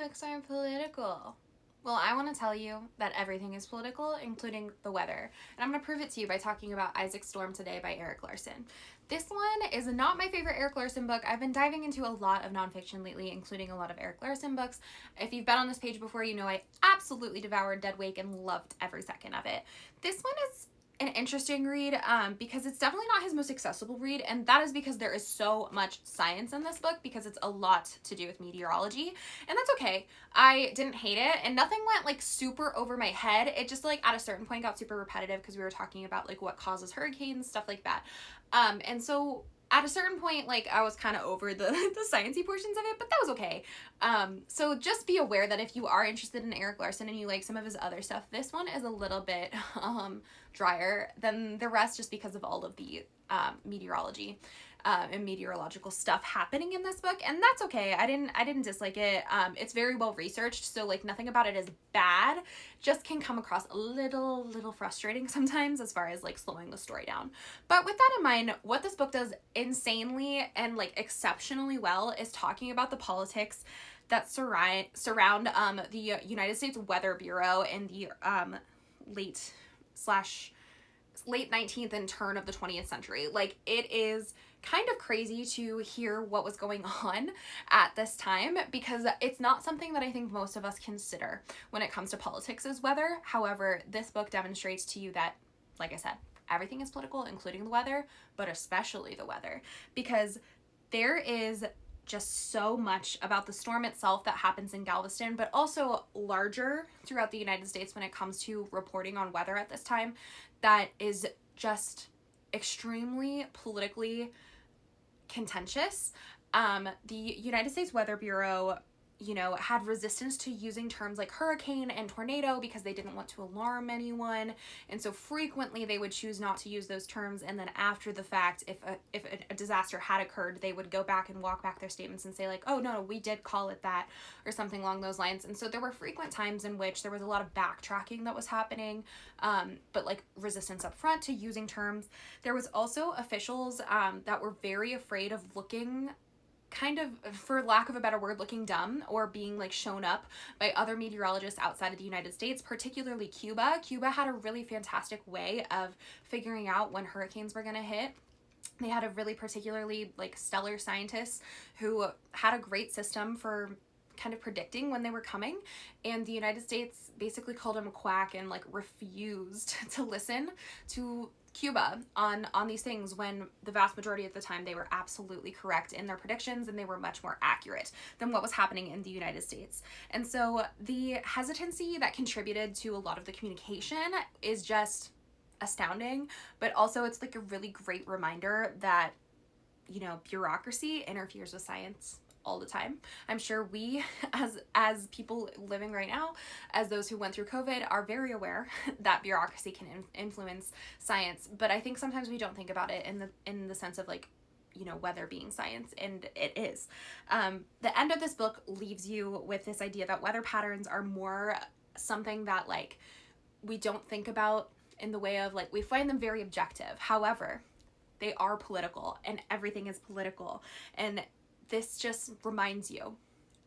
books are political. Well, I want to tell you that everything is political, including the weather. And I'm going to prove it to you by talking about Isaac Storm today by Erik Larson. This one is not my favorite Erik Larson book. I've been diving into a lot of nonfiction lately, including a lot of Erik Larson books. If you've been on this page before, you know I absolutely devoured Dead Wake and loved every second of it. This one is an interesting read because it's definitely not his most accessible read, and that is because there is so much science in this book because it's a lot to do with meteorology, and that's okay. I didn't hate it, and nothing went like super over my head. It just like at a certain point got super repetitive because we were talking about like what causes hurricanes, stuff like that. And so at a certain point, like, I was kind of over the sciencey portions of it, but that was okay. So just be aware that if you are interested in Erik Larson and you like some of his other stuff, this one is a little bit drier than the rest just because of all of the meteorology and meteorological stuff happening in this book, and that's okay. I didn't dislike it. It's very well researched, so like nothing about it is bad, just can come across a little frustrating sometimes as far as like slowing the story down. But with that in mind, what this book does insanely and like exceptionally well is talking about the politics that surround the United States Weather Bureau in the late 19th and turn of the 20th century. Like, it is kind of crazy to hear what was going on at this time because it's not something that I think most of us consider when it comes to politics as weather. However, this book demonstrates to you that, like I said, everything is political, including the weather, but especially the weather, because there is just so much about the storm itself that happens in Galveston, but also larger throughout the United States when it comes to reporting on weather at this time, that is just extremely politically contentious. The United States Weather Bureau, had resistance to using terms like hurricane and tornado because they didn't want to alarm anyone. And so frequently they would choose not to use those terms. And then after the fact, if a disaster had occurred, they would go back and walk back their statements and say like, oh no, we did call it that, or something along those lines. And so there were frequent times in which there was a lot of backtracking that was happening, but like resistance up front to using terms. There was also officials that were very afraid of looking kind of, for lack of a better word, looking dumb or being like shown up by other meteorologists outside of the United States, particularly Cuba. Cuba had a really fantastic way of figuring out when hurricanes were going to hit. They had a really particularly like stellar scientists who had a great system for kind of predicting when they were coming, and the United States basically called him a quack and like refused to listen to Cuba on these things, when the vast majority of the time they were absolutely correct in their predictions and they were much more accurate than what was happening in the United States. And so the hesitancy that contributed to a lot of the communication is just astounding, but also it's like a really great reminder that bureaucracy interferes with science all the time. I'm sure we as people living right now, as those who went through COVID, are very aware that bureaucracy can influence science, but I think sometimes we don't think about it in the sense of like, weather being science, and it is. The end of this book leaves you with this idea that weather patterns are more something that like we don't think about in the way of like, we find them very objective. However, they are political, and everything is political, and this just reminds you,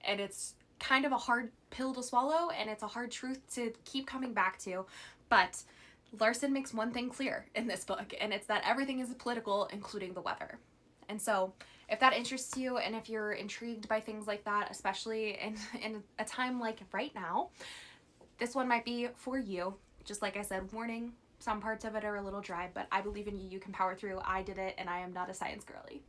and it's kind of a hard pill to swallow, and it's a hard truth to keep coming back to, but Larson makes one thing clear in this book, and it's that everything is political, including the weather. And so if that interests you, and if you're intrigued by things like that, especially in a time like right now, this one might be for you. Just like I said, warning, some parts of it are a little dry, but I believe in you. You can power through. I did it, and I am not a science girly.